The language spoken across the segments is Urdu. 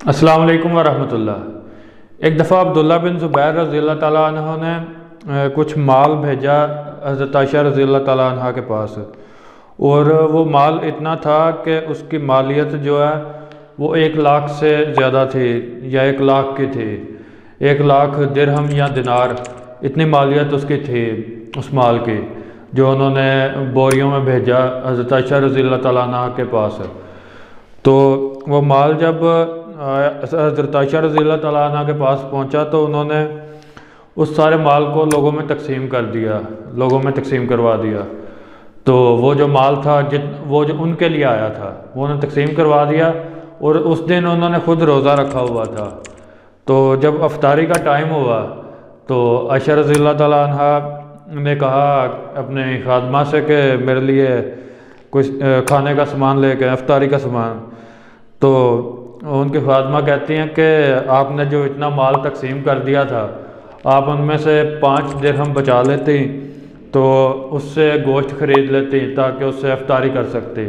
السلام علیکم ورحمۃ اللہ۔ ایک دفعہ عبداللہ بن زبیر رضی اللہ تعالیٰ عنہ نے کچھ مال بھیجا حضرت عائشہ رضی اللہ تعالیٰ عنہ کے پاس، اور وہ مال اتنا تھا کہ اس کی مالیت جو ہے وہ 1,00,000 سے زیادہ تھی، یا 1,00,000 کی تھی، 1,00,000 درہم یا دینار، اتنی مالیت اس کی تھی اس مال کی، جو انہوں نے بوریوں میں بھیجا حضرت عائشہ رضی اللہ تعالیٰ عنہ کے پاس۔ تو وہ مال جب حضرت عائشہ رضی اللہ تعالیٰ عنہ کے پاس پہنچا تو انہوں نے اس سارے مال کو لوگوں میں تقسیم کر دیا، لوگوں میں تقسیم کروا دیا۔ تو وہ جو مال تھا وہ جو ان کے لیے آیا تھا وہ انہوں نے تقسیم کروا دیا، اور اس دن انہوں نے خود روزہ رکھا ہوا تھا۔ تو جب افطاری کا ٹائم ہوا تو عائشہ رضی اللہ تعالیٰ عنہ نے کہا اپنے خادمہ سے کہ میرے لیے کچھ کھانے کا سامان لے کے، افطاری کا سامان۔ تو ان کی خادمہ کہتی ہیں کہ آپ نے جو اتنا مال تقسیم کر دیا تھا، آپ ان میں سے 5 درہم بچا لیتی تو اس سے گوشت خرید لیتی تاکہ اس سے افطاری کر سکتی۔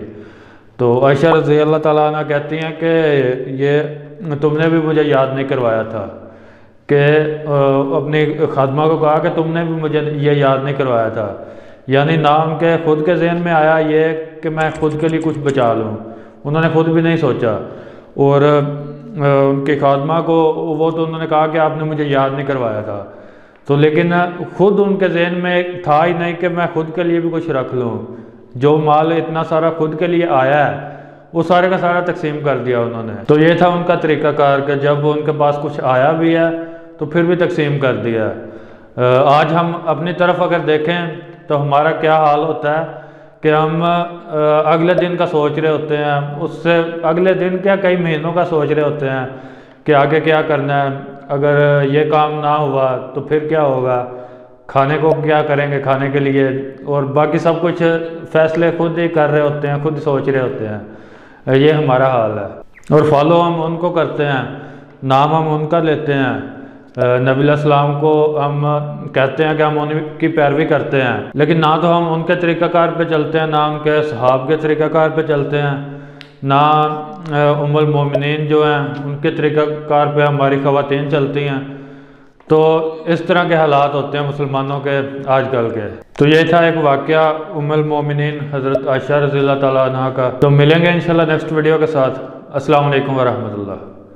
تو عائشہ رضی اللہ تعالیٰ عنہ کہتی ہیں کہ یہ تم نے بھی مجھے یاد نہیں کروایا تھا، کہ اپنی خادمہ کو کہا کہ تم نے بھی مجھے یہ یاد نہیں کروایا تھا، یعنی نام کے خود کے ذہن میں آیا یہ کہ میں خود کے لیے کچھ بچا لوں، انہوں نے خود بھی نہیں سوچا۔ اور ان کی خادمہ کو وہ تو انہوں نے کہا کہ آپ نے مجھے یاد نہیں کروایا تھا، تو لیکن خود ان کے ذہن میں تھا ہی نہیں کہ میں خود کے لیے بھی کچھ رکھ لوں۔ جو مال اتنا سارا خود کے لیے آیا ہے وہ سارے کا سارا تقسیم کر دیا انہوں نے۔ تو یہ تھا ان کا طریقہ کار کہ جب ان کے پاس کچھ آیا بھی ہے تو پھر بھی تقسیم کر دیا۔ آج ہم اپنی طرف اگر دیکھیں تو ہمارا کیا حال ہوتا ہے کہ ہم اگلے دن کا سوچ رہے ہوتے ہیں، اس سے اگلے دن کیا کئی مہینوں کا سوچ رہے ہوتے ہیں کہ آگے کیا کرنا ہے، اگر یہ کام نہ ہوا تو پھر کیا ہوگا، کھانے کو کیا کریں گے کھانے کے لیے، اور باقی سب کچھ فیصلے خود ہی کر رہے ہوتے ہیں، خود سوچ رہے ہوتے ہیں۔ یہ ہمارا حال ہے، اور فالو ہم ان کو کرتے ہیں، نام ہم ان کا لیتے ہیں، نبی علیہ السلام کو ہم کہتے ہیں کہ ہم ان کی پیروی کرتے ہیں، لیکن نہ تو ہم ان کے طریقہ کار پہ چلتے ہیں، نہ ان کے صحاب کے طریقہ کار پہ چلتے ہیں، نہ ام المومنین جو ہیں ان کے طریقہ کار پہ ہماری خواتین چلتی ہیں۔ تو اس طرح کے حالات ہوتے ہیں مسلمانوں کے آج کل کے۔ تو یہ تھا ایک واقعہ ام المومنین حضرت عائشہ رضی اللہ تعالیٰ عنہ کا۔ تو ملیں گے انشاءاللہ نیکسٹ ویڈیو کے ساتھ۔ السلام علیکم ورحمۃ اللہ۔